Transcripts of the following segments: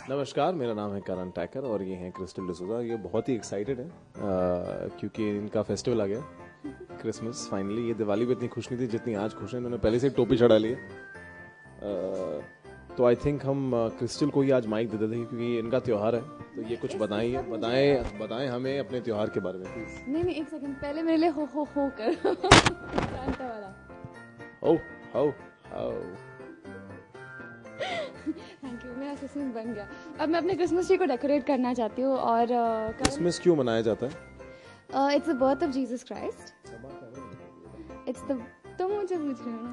नमस्कार, मेरा नाम है करण टैकर और ये हैं क्रिस्टल डिसूजा। ये बहुत ही एक्साइटेड है क्योंकि इनका फेस्टिवल आ गया, क्रिसमस। फाइनली ये दिवाली पे इतनी खुश नहीं थी जितनी आज खुश है। इन्होंने पहले से टोपी चढ़ा ली है। तो आई थिंक हम क्रिस्टल को ही आज माइक दे देते हैं क्योंकि ये इनका त्यौहार है। तो ये कुछ बताएं हमें अपने त्यौहार के बारे में प्लीज। नहीं एक सेकंड, पहले मेरे लिए हो कर सांता वाला हो थैंक यू। मेरा क्रिसमस बन गया। अब मैं अपने क्रिसमस ट्री को डेकोरेट करना चाहती हूँ। और क्रिसमस क्यों मनाया जाता है? It's the birth of Jesus Christ. तुम मुझे पूछ रहे हो ना।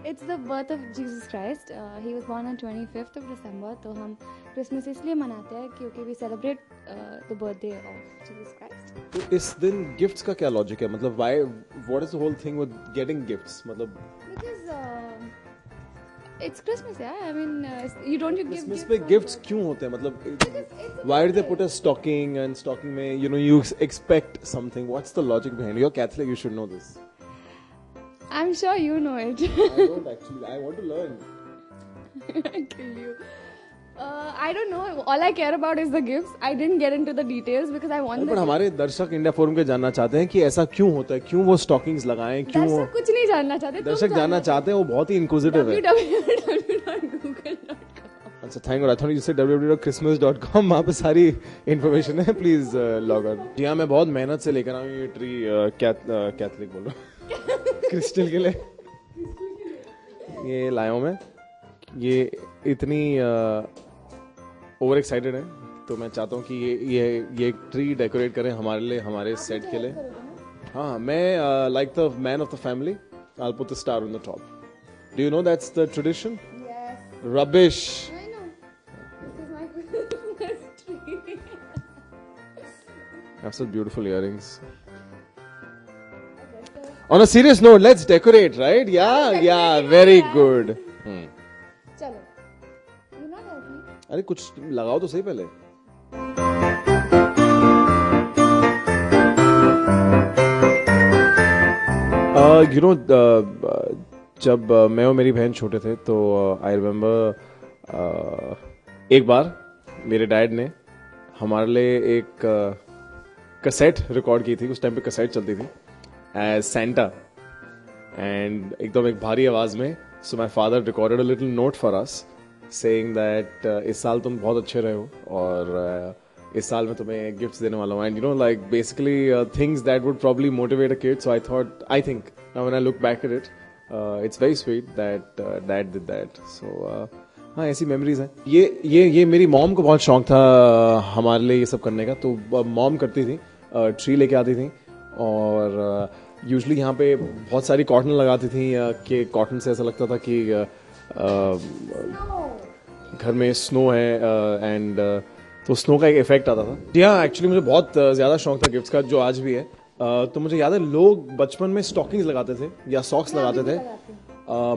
It's the birth of Jesus Christ. He was born on 25th of December। तो हम क्रिसमस इसलिए मनाते हैं क्योंकि we celebrate the birthday of Jesus Christ. तो इस दिन गिफ्ट्स का क्या लॉजिक है? मतलब why, what is the whole thing with getting gifts? मतलब because it's Christmas, yeah. I mean, you don't give Christmas gifts पे on गिफ्ट्स क्यों होते हैं? मतलब why did they put a stocking and stocking में you expect something? What's the logic behind it? You're Catholic, you should know this. I'm sure you know it. I don't actually. I want to learn. Kill you. I don't know. All I care about is the gifts. I didn't get into the details because I want. पर हमारे दर्शक India forum के जानना चाहते हैं कि ऐसा क्यों होता है, क्यों वो स्टॉकिंग्स लगाएं, क्यों वो दर्शक कुछ नहीं जानना चाहते। दर्शक जानना चाहते हैं, वो बहुत ही इंक्विजिटिव है। www.google.com। अच्छा, thank God. I thought you said www.christmas.com। वहाँ पे सारी इन्फॉर्मेशन है, प्लीज लॉग ऑन। जी हाँ, मैं बहुत मेहनत से लेकर आऊँ ये ट्री। कैथलिक बोल रहा हूँ क्रिस्टल के लिए ये लाया हूँ मैं। ये इतनी ओवर एक्साइटेड है तो मैं चाहता हूँ कि ये एक ट्री डेकोरेट करें हमारे लिए, हमारे सेट के लिए। हाँ, मैं like the man of the family, I put the star on the top. Do you know that's the tradition? Yes. Rubbish. I know. This is my Christmas tree. I have such beautiful earrings. On a serious note, let's decorate, right? Yeah, very good. चलो। You not help me? अरे कुछ लगाओ तो सही पहले। जब मैं और मेरी बहन छोटे थे तो आई रिमेम्बर एक बार मेरे डैड ने हमारे लिए एक कैसेट रिकॉर्ड की थी। उस टाइम पे कैसेट चलती थी एज सेंटा, एंड एकदम एक भारी आवाज में। So my father recorded a little note for us saying that इस साल तुम बहुत अच्छे रहे हो और इस साल में तुम्हें गिफ्ट्स देने वाला हूँ। And like basically things that would probably motivate a kid. So I think now when I look back at it, it's very sweet that dad did that. So हाँ, ऐसी मेमोरीज हैं। ये मेरी मॉम को बहुत शौक था हमारे लिए ये सब करने का। तो मॉम करती थी, ट्री लेके आती थी और यूजुअली यहाँ पे बहुत सारी कॉटन लगाती थी कि कॉटन से ऐसा लगता था कि घर में स्नो है एंड तो स्नो का एक इफेक्ट आता था। जी हाँ, एक्चुअली मुझे बहुत ज़्यादा शौक था गिफ्ट्स का, जो आज भी है। तो मुझे याद है लोग बचपन में स्टॉकिंग्स लगाते थे या सॉक्स लगाते थे।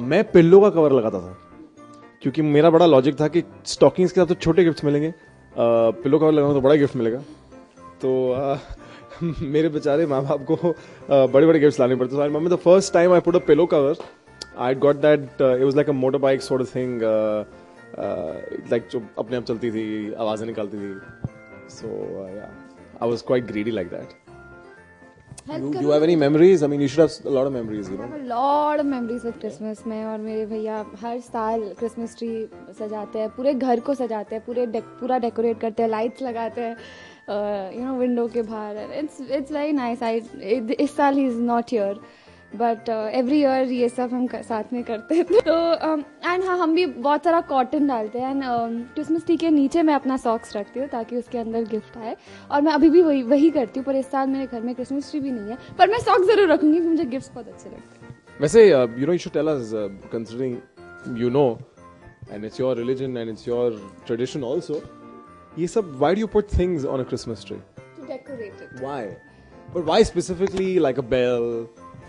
मैं पिल्लो का कवर लगाता था क्योंकि मेरा बड़ा लॉजिक था कि स्टॉकिंग्स के साथ तो छोटे गिफ्ट्स मिलेंगे, पिल्लो कवर लगाना तो बड़ा गिफ्ट मिलेगा। तो मेरे बेचारे माँ बाप को बड़े बड़े गिफ्ट्स लाने पड़ते थे। Mummy the first time I put a pillow cover, I got that, it was like a motor bike sort of thing, like जो अपने आप चलती थी, आवाजें निकालती थी। सो या, I was quite greedy like that. You have any memories? I mean, you should have a lot of memories, you know. I have a lot of memories with Christmas में। और मेरे भैया हर साल क्रिसमस ट्री सजाते हैं, पूरे घर को सजाते हैं, पूरा डेकोरेट करते हैं, लाइट्स लगाते हैं विंडो के बाहर। It's very nice. इस साल he is not here but every year ये सब हम साथ में करते हैं। तो एंड हाँ, हम भी बहुत सारा कॉटन डालते हैं। एंड क्रिसमस ट्री के नीचे मैं अपना सॉक्स रखती हूँ ताकि उसके अंदर गिफ्ट आए। और मैं अभी भी वही करती हूँ। पर इस साल मेरे घर में क्रिसमस ट्री भी नहीं है, पर मैं सॉक्स जरूर रखूंगी क्योंकि मुझे गिफ्ट्स बहुत अच्छे लगते हैं। वैसे you should tell us, considering and it's your religion and it's your tradition also, ये सब, why do you put things on a Christmas tree? To decorate it. Why? But why specifically like a bell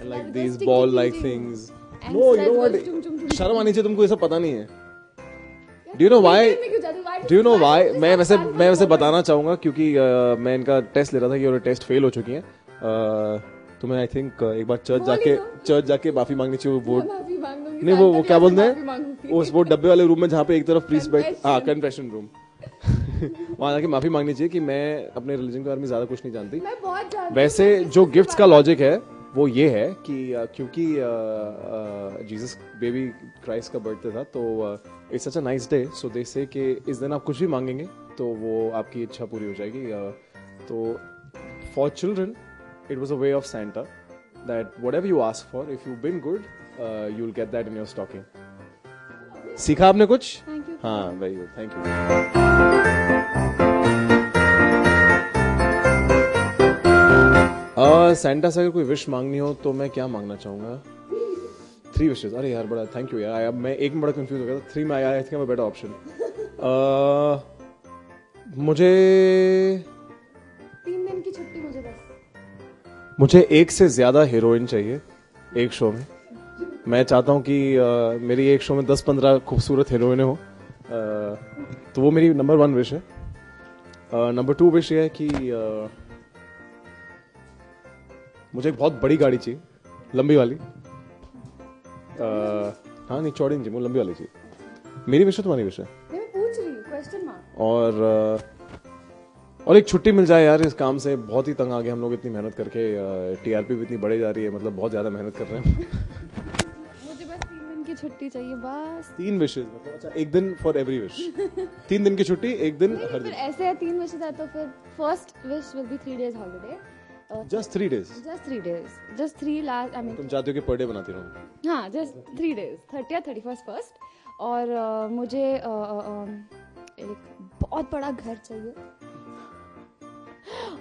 and like these ball-like things? And No, you know what? शर्म आनी चाहिए तुमको, ये सब पता नहीं है। Do you know why? मैं वैसे बताना चाहूंगा क्योंकि मैं इनका टेस्ट ले रहा था कि और टेस्ट फेल हो चुकी हैं। तो मैं आई थिंक एक बार बोल ही दो। चर्च जाके माफी मांगनी चाहिए वो मैं माफी मांग दूंगी, नहीं वो सांता क्या क्लॉज से बोलते माफी हैं मांगूंगी। वो डब्बे वाले रूम में जहाँ पे एक तरफ प्रीस्ट बैठ हाँ Confession। कन्फेशन रूम वहां जाके माफी मांगनी चाहिए कि मैं अपने रिलीजन के बारे में ज्यादा कुछ नहीं जानती। मैं बहुत जानती वैसे हूँ, जो मैं गिफ्ट्स का लॉजिक है वो ये है कि क्योंकि जीसस बेबी क्राइस्ट का बर्थडे था तो it's such a nice day so they say कि इस दिन आप कुछ भी मांगेंगे तो वो आपकी इच्छा पूरी हो जाएगी। तो for children it was a way of Santa that whatever you ask for if you been good you will get that in your stocking. सीखा आपने कुछ? Thank you. हाँ very good thank you. Santa से अगर कोई wish मांगनी हो तो मैं क्या मांगना चाहूंगा? 3 विशेस। अरे यार बड़ा थैंक यू यार मैं एक में बड़ा कंफ्यूज हो गया था। 3 में आया आई थिंक बेटर ऑप्शन। मुझे 3 दिन की छुट्टी मुझे बस। मुझे एक से ज्यादा हीरोइन चाहिए एक शो में। मैं चाहता हूँ कि मेरी एक शो में 10-15 खूबसूरत हीरोइनें हो। तो वो मेरी नंबर 1 विश है। नंबर 2 विश ये है कि मुझे एक बहुत बड़ी गाड़ी चाहिए लंबी वाली। हाँ नहीं चौड़ी नहीं चाहिए मुझे लंबी वाली चाहिए। मेरी विश है तुम्हारी विश है? मैं पूछ रही हूँ क्वेश्चन मार्क। और एक छुट्टी मिल जाए यार इस काम से बहुत ही तंग आ गए हम लोग इतनी मेहनत करके। टीआरपी भी इतनी बढ़े जा रही है मतलब बहुत ज्यादा मेहनत कर रहे हैं। मुझे बस 3 दिन की छुट्टी चाहिए बस। 3 विशेज मतलब अच्छा एक दिन फॉर एवरी विश। 3 दिन की छुट्टी एक दिन नहीं, हर फिर दिन। ऐसे है 3 विशेस है तो फिर first wish will be 3 days holiday। Just 3 days. Just 3 days, just 3 last, I mean, तुम चाहते हो कि पर डे बनाती रहो? हाँ just 3 days, 30 या 31st first। और मुझे एक बहुत बड़ा घर चाहिए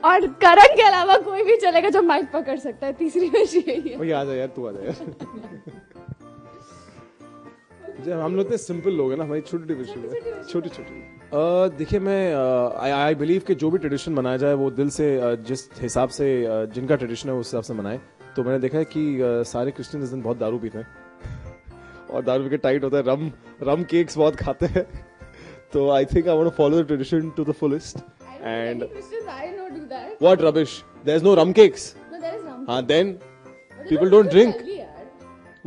और करण के अलावा कोई भी चलेगा जो माइक पकड़ सकता है। तीसरी विश यही है। भैया आ जा यार तू आ जा यार। जब हम लोग इतने सिंपल लोग हैं ना हमारी छोटी विश छोटी छोटी। देखिए मैं आई बिलीव कि जो भी ट्रेडिशन मनाया जाए वो दिल से जिस हिसाब से जिनका ट्रेडिशन है उस हिसाब से मनाए। तो मैंने देखा है कि सारे क्रिश्चियन इस दिन बहुत दारू पीते हैं और दारू पी के टाइट होता है रम केक्स बहुत खाते हैं। तो I think I want to follow the tradition to the fullest and I don't do that. What rubbish there is no rum cakes. No, there is rum. हाँ then But they people don't don't make you drink. tully, yaar.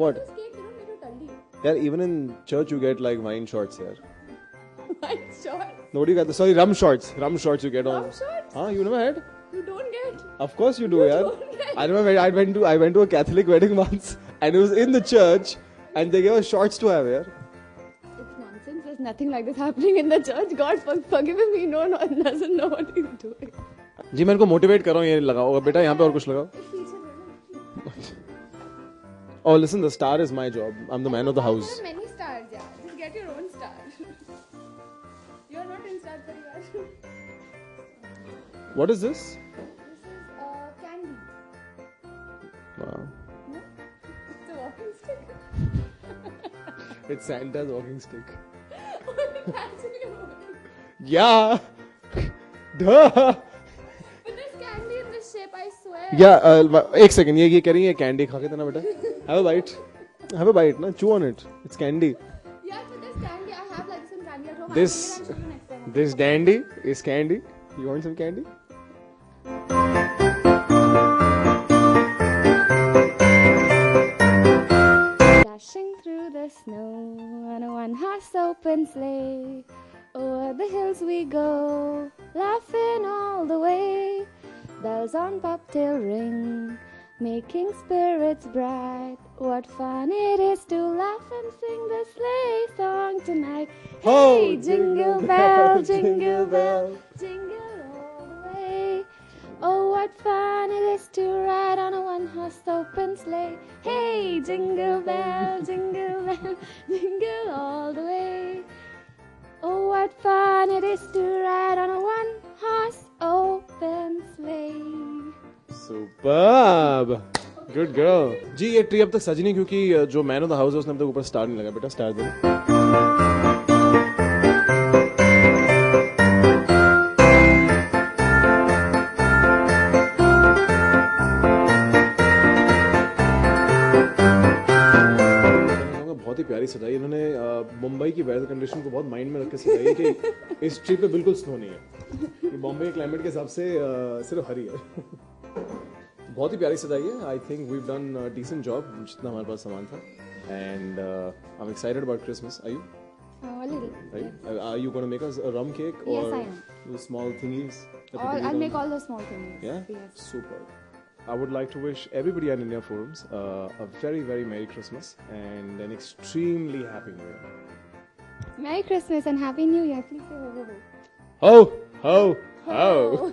What? This cake, they don't make you tully. यार even in church you get like wine shots यार। Wine shot. No, you get sorry rum shots you get on। Rum shots? हाँ you never had? You don't get. Of course you do yaar। don't get. I remember I went to a Catholic wedding once and it was in the church and they gave us shots to have yaar। It's nonsense. There's nothing like this happening in the church. God forgive me. No, doesn't know what he's doing. जी मैं इनको motivate कर रहा हूँ ये लगाओ बेटा यहाँ पे और कुछ लगाओ। Oh listen the star is my job I'm the man of the house। There are many stars, yeah. Just get your own star. You're not in Star Parivar. What is this? This is candy. Wow. No? It's a walking stick. It's Santa's walking stick। It's actually a walking. Yeah। Duh। But there's candy in this shape, I swear. एक second ये कह रही है candy खा के देना बेटा। Have a bite ना chew on it it's candy। Yeah, but there's candy. I have like some candy at home. This I'll show you next time. this dandy is candy। You want some candy? Dashing through the snow on a one-horse open sleigh. Over the hills we go, laughing all the way. Bells on bobtail ring, making spirits bright. What fun it is to laugh and sing the sleigh song tonight. Hey, jingle bell, jingle bell, jingle all the way. Oh, what fun it is to ride on a one-horse open sleigh. Hey, jingle bell, jingle all the way. Oh, what fun it is to ride on a one-horse open sleigh. Superb good girl। जी ये tree अब तक सजी नहीं क्योंकि जो man of the house है उसने अब तक ऊपर स्टार नहीं लगा बेटा स्टार दे। बहुत ही प्यारी सजाई इन्होंने। मुंबई की वेदर कंडीशन को बहुत माइंड में रख के सजाई है कि इस ट्रिप पे बिल्कुल स्नो नहीं है। ये बॉम्बे के क्लाइमेट के हिसाब से सिर्फ हरी है। बहुत ही प्यारी सजाई है. I think we've done a decent job जितना हमारे पास सामान था. And I'm excited about Christmas. Are you? A little. Right? Are you going to make us a rum cake or Yes, I am. those small thingies? that All, people I'll do? make all those small things. Yeah? Yes. Super. I would like to wish everybody at India Forums a very, very Merry Christmas and an extremely Happy New Year. Merry Christmas and Happy New Year. Please say ho ho ho. Ho! Ho! Ho!